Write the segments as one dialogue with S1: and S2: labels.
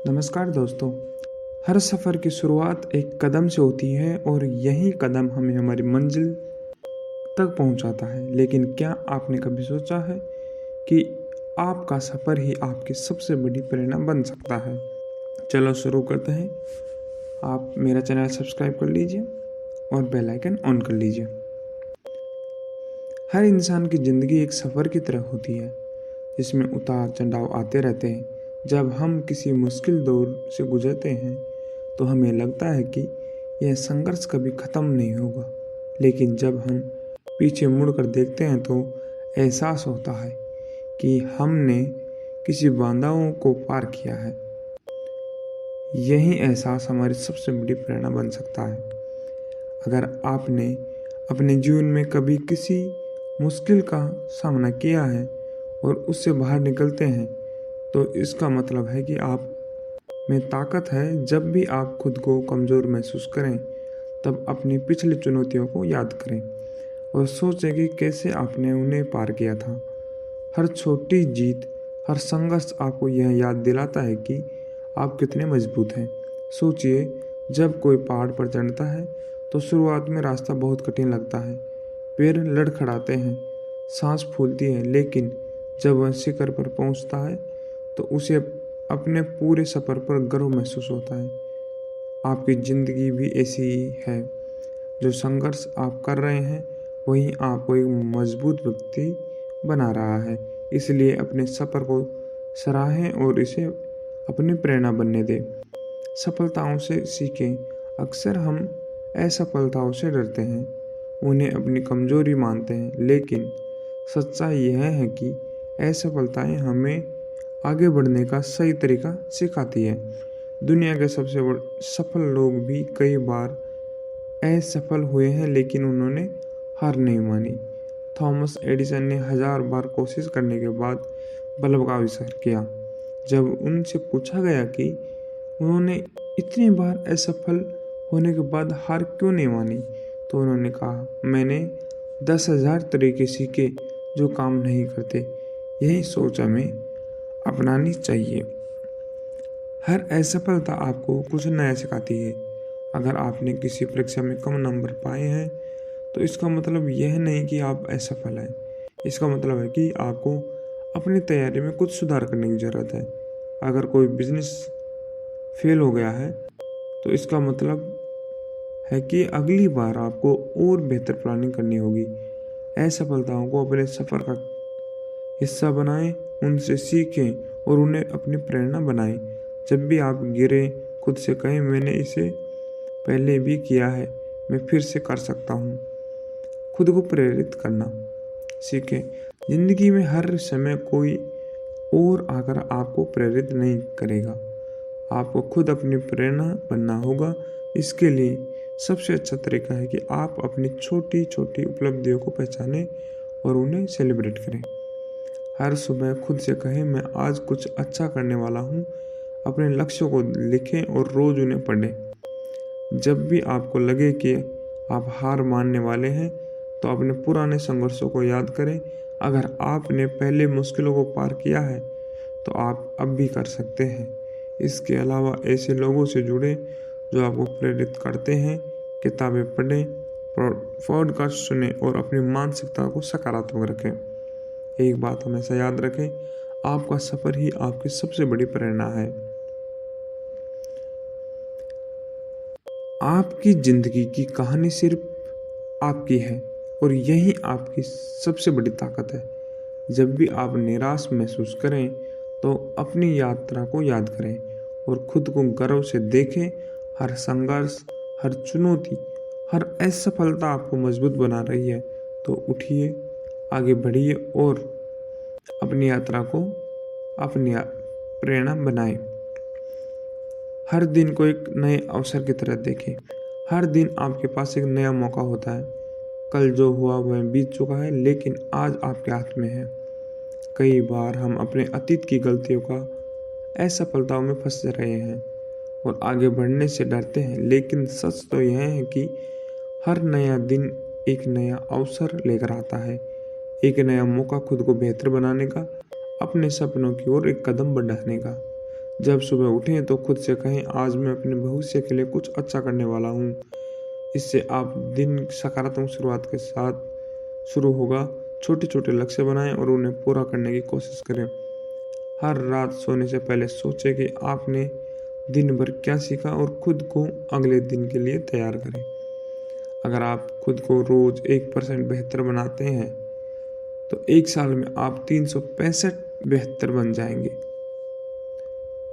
S1: नमस्कार दोस्तों। हर सफ़र की शुरुआत एक कदम से होती है और यही कदम हमें हमारी मंजिल तक पहुंचाता है। लेकिन क्या आपने कभी सोचा है कि आपका सफ़र ही आपकी सबसे बड़ी प्रेरणा बन सकता है। चलो शुरू करते हैं। आप मेरा चैनल सब्सक्राइब कर लीजिए और बेल आइकन ऑन कर लीजिए। हर इंसान की ज़िंदगी एक सफ़र की तरह होती है जिसमें उतार चढ़ाव आते रहते हैं। जब हम किसी मुश्किल दौर से गुजरते हैं तो हमें लगता है कि यह संघर्ष कभी ख़त्म नहीं होगा, लेकिन जब हम पीछे मुड़कर देखते हैं तो एहसास होता है कि हमने किसी बाधाओं को पार किया है। यही एहसास हमारी सबसे बड़ी प्रेरणा बन सकता है। अगर आपने अपने जीवन में कभी किसी मुश्किल का सामना किया है और उससे बाहर निकलते हैं तो इसका मतलब है कि आप में ताकत है। जब भी आप खुद को कमज़ोर महसूस करें तब अपनी पिछली चुनौतियों को याद करें और सोचें कि कैसे आपने उन्हें पार किया था। हर छोटी जीत, हर संघर्ष आपको यह याद दिलाता है कि आप कितने मजबूत हैं। सोचिए, जब कोई पहाड़ पर चढ़ता है तो शुरुआत में रास्ता बहुत कठिन लगता है। पैर लड़खड़ाते हैं, सांस फूलती है, लेकिन जब वह शिखर पर पहुंचता है तो उसे अपने पूरे सफ़र पर गर्व महसूस होता है। आपकी ज़िंदगी भी ऐसी ही है। जो संघर्ष आप कर रहे हैं वही आपको एक मजबूत व्यक्ति बना रहा है। इसलिए अपने सफ़र को सराहें और इसे अपनी प्रेरणा बनने दें। सफलताओं से सीखें। अक्सर हम असफलताओं से डरते हैं, उन्हें अपनी कमजोरी मानते हैं, लेकिन सच्चाई यह है कि असफलताएं हमें आगे बढ़ने का सही तरीका सिखाती है। दुनिया के सबसे सफल लोग भी कई बार असफल हुए हैं, लेकिन उन्होंने हार नहीं मानी। थॉमस एडिसन ने 1000 बार कोशिश करने के बाद बल्ब का आविष्कार किया। जब उनसे पूछा गया कि उन्होंने इतनी बार असफल होने के बाद हार क्यों नहीं मानी, तो उन्होंने कहा, मैंने 10,000 तरीके सीखे जो काम नहीं करते। यही सोच हमें अपनानी चाहिए। हर असफलता आपको कुछ नया सिखाती है। अगर आपने किसी परीक्षा में कम नंबर पाए हैं तो इसका मतलब यह नहीं कि आप असफल हैं। इसका मतलब है कि आपको अपनी तैयारी में कुछ सुधार करने की ज़रूरत है। अगर कोई बिजनेस फेल हो गया है तो इसका मतलब है कि अगली बार आपको और बेहतर प्लानिंग करनी होगी। असफलताओं को अपने सफ़र का हिस्सा बनाएं, उनसे सीखें और उन्हें अपनी प्रेरणा बनाएं। जब भी आप गिरें, खुद से कहें, मैंने इसे पहले भी किया है, मैं फिर से कर सकता हूँ। खुद को प्रेरित करना सीखें। जिंदगी में हर समय कोई और आकर आपको प्रेरित नहीं करेगा, आपको खुद अपनी प्रेरणा बनना होगा। इसके लिए सबसे अच्छा तरीका है कि आप अपनी छोटी छोटी उपलब्धियों को पहचानें और उन्हें सेलिब्रेट करें। हर सुबह खुद से कहें, मैं आज कुछ अच्छा करने वाला हूँ। अपने लक्ष्यों को लिखें और रोज़ उन्हें पढ़ें। जब भी आपको लगे कि आप हार मानने वाले हैं तो अपने पुराने संघर्षों को याद करें। अगर आपने पहले मुश्किलों को पार किया है तो आप अब भी कर सकते हैं। इसके अलावा ऐसे लोगों से जुड़ें जो आपको प्रेरित करते हैं। किताबें पढ़ें, पॉडकास्ट सुनें और अपनी मानसिकता को सकारात्मक रखें। एक बात हमेशा याद रखें, आपका सफ़र ही आपकी सबसे बड़ी प्रेरणा है। आपकी ज़िंदगी की कहानी सिर्फ आपकी है और यही आपकी सबसे बड़ी ताकत है। जब भी आप निराश महसूस करें तो अपनी यात्रा को याद करें और खुद को गर्व से देखें। हर संघर्ष, हर चुनौती, हर असफलता आपको मजबूत बना रही है। तो उठिए, आगे बढ़िए और अपनी यात्रा को अपनी प्रेरणा बनाएं। हर दिन को एक नए अवसर की तरह देखें। हर दिन आपके पास एक नया मौका होता है। कल जो हुआ वह बीत चुका है, लेकिन आज आपके हाथ में है। कई बार हम अपने अतीत की गलतियों का असफलताओं में फंस रहे हैं और आगे बढ़ने से डरते हैं, लेकिन सच तो यह है कि हर नया दिन एक नया अवसर लेकर आता है। एक नया मौका खुद को बेहतर बनाने का, अपने सपनों की ओर एक कदम बढ़ाने का। जब सुबह उठें तो खुद से कहें, आज मैं अपने भविष्य के लिए कुछ अच्छा करने वाला हूँ। इससे आप दिन सकारात्मक शुरुआत के साथ शुरू होगा। छोटे छोटे लक्ष्य बनाएं और उन्हें पूरा करने की कोशिश करें। हर रात सोने से पहले सोचें कि आपने दिन भर क्या सीखा और खुद को अगले दिन के लिए तैयार करें। अगर आप खुद को रोज 1% बेहतर बनाते हैं तो 1 साल में आप 365 बेहतर बन जाएंगे।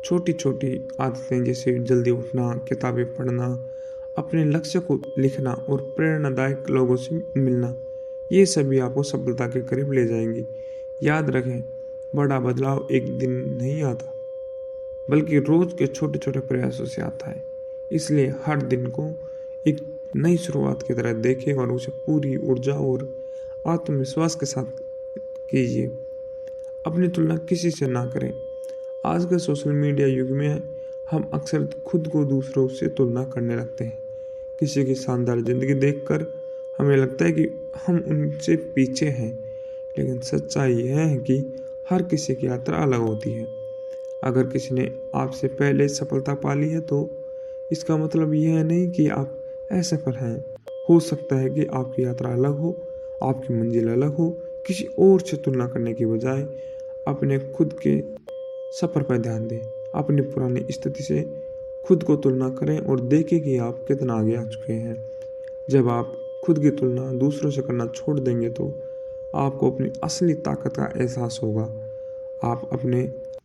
S1: छोटी छोटी आदतें जैसे जल्दी उठना, किताबें पढ़ना, अपने लक्ष्य को लिखना और प्रेरणादायक लोगों से मिलना, ये सभी आपको सफलता के करीब ले जाएंगी। याद रखें, बड़ा बदलाव एक दिन नहीं आता, बल्कि रोज के छोटे छोटे प्रयासों से आता है। इसलिए हर दिन को एक नई शुरुआत की तरह देखें और उसे पूरी ऊर्जा और आत्मविश्वास के साथ कीजिए। अपनी तुलना किसी से ना करें। आज के सोशल मीडिया युग में हम अक्सर खुद को दूसरों से तुलना करने लगते हैं। किसी की शानदार जिंदगी देखकर हमें लगता है कि हम उनसे पीछे हैं, लेकिन सच्चाई यह है कि हर किसी की यात्रा अलग होती है। अगर किसी ने आपसे पहले सफलता पा ली है तो इसका मतलब यह नहीं कि आप असफल हैं। हो सकता है कि आपकी यात्रा अलग हो, आपकी मंजिल अलग हो। किसी और से तुलना करने के बजाय अपने खुद के सफर पर ध्यान दें। अपनी पुरानी स्थिति से खुद को तुलना करें और देखें कि आप कितना आगे आ चुके हैं। जब आप खुद की तुलना दूसरों से करना छोड़ देंगे तो आपको अपनी असली ताकत का एहसास होगा। आप अपने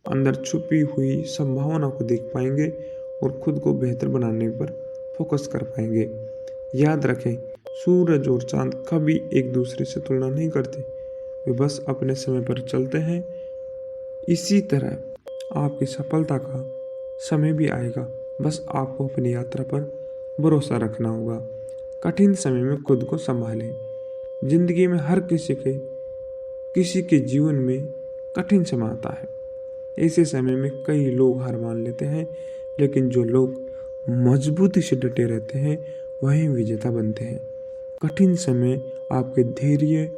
S1: अंदर छुपी हुई संभावना को देख पाएंगे और खुद को बेहतर बनाने पर फोकस कर पाएंगे। याद रखें, सूरज और चांद कभी एक दूसरे से तुलना नहीं करते, वे बस अपने समय पर चलते हैं। इसी तरह आपकी सफलता का समय भी आएगा, बस आपको अपनी यात्रा पर भरोसा रखना होगा। कठिन समय में खुद को संभालें। जिंदगी में हर किसी के जीवन में कठिन समय आता है। ऐसे समय में कई लोग हार मान लेते हैं, लेकिन जो लोग मजबूती से डटे रहते हैं वही विजेता बनते हैं। कठिन समय आपके धैर्य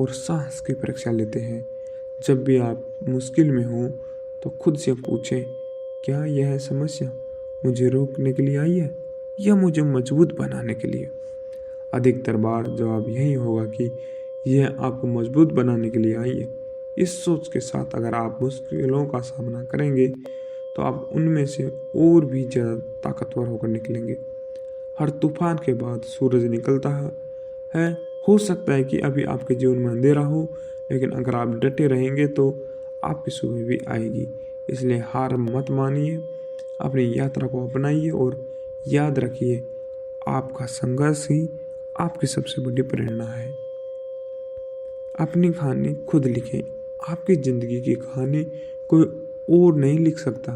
S1: और साहस की परीक्षा लेते हैं। जब भी आप मुश्किल में हो तो खुद से पूछें, क्या यह समस्या मुझे रोकने के लिए आई है या मुझे मजबूत बनाने के लिए? अधिकतर बार जवाब यही होगा कि यह आपको मजबूत बनाने के लिए आई है। इस सोच के साथ अगर आप मुश्किलों का सामना करेंगे तो आप उनमें से और भी ज़्यादा ताकतवर होकर निकलेंगे। हर तूफान के बाद सूरज निकलता है। हो सकता है कि अभी आपके जीवन में अंधेरा हो, लेकिन अगर आप डटे रहेंगे तो आपकी सुबह भी आएगी। इसलिए हार मत मानिए, अपनी यात्रा को अपनाइए और याद रखिए, आपका संघर्ष ही आपकी सबसे बड़ी प्रेरणा है। अपनी कहानी खुद लिखें। आपकी ज़िंदगी की कहानी कोई और नहीं लिख सकता,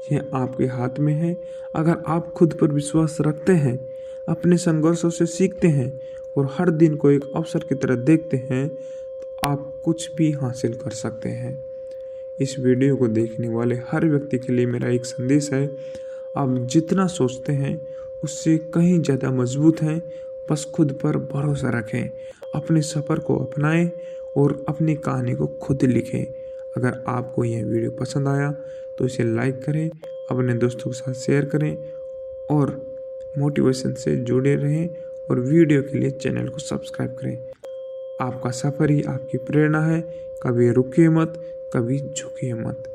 S1: यह आपके हाथ में है। अगर आप खुद पर विश्वास रखते हैं, अपने संघर्षों से सीखते हैं और हर दिन को एक अवसर की तरह देखते हैं तो आप कुछ भी हासिल कर सकते हैं। इस वीडियो को देखने वाले हर व्यक्ति के लिए मेरा एक संदेश है, आप जितना सोचते हैं उससे कहीं ज़्यादा मजबूत हैं। बस खुद पर भरोसा रखें, अपने सफ़र को अपनाएं और अपनी कहानी को खुद लिखें। अगर आपको यह वीडियो पसंद आया तो इसे लाइक करें, अपने दोस्तों के साथ शेयर करें और मोटिवेशन से जुड़े रहें और वीडियो के लिए चैनल को सब्सक्राइब करें। आपका सफ़र ही आपकी प्रेरणा है। कभी रुकिए मत, कभी झुकिए मत।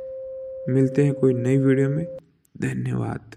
S1: मिलते हैं कोई नई वीडियो में। धन्यवाद।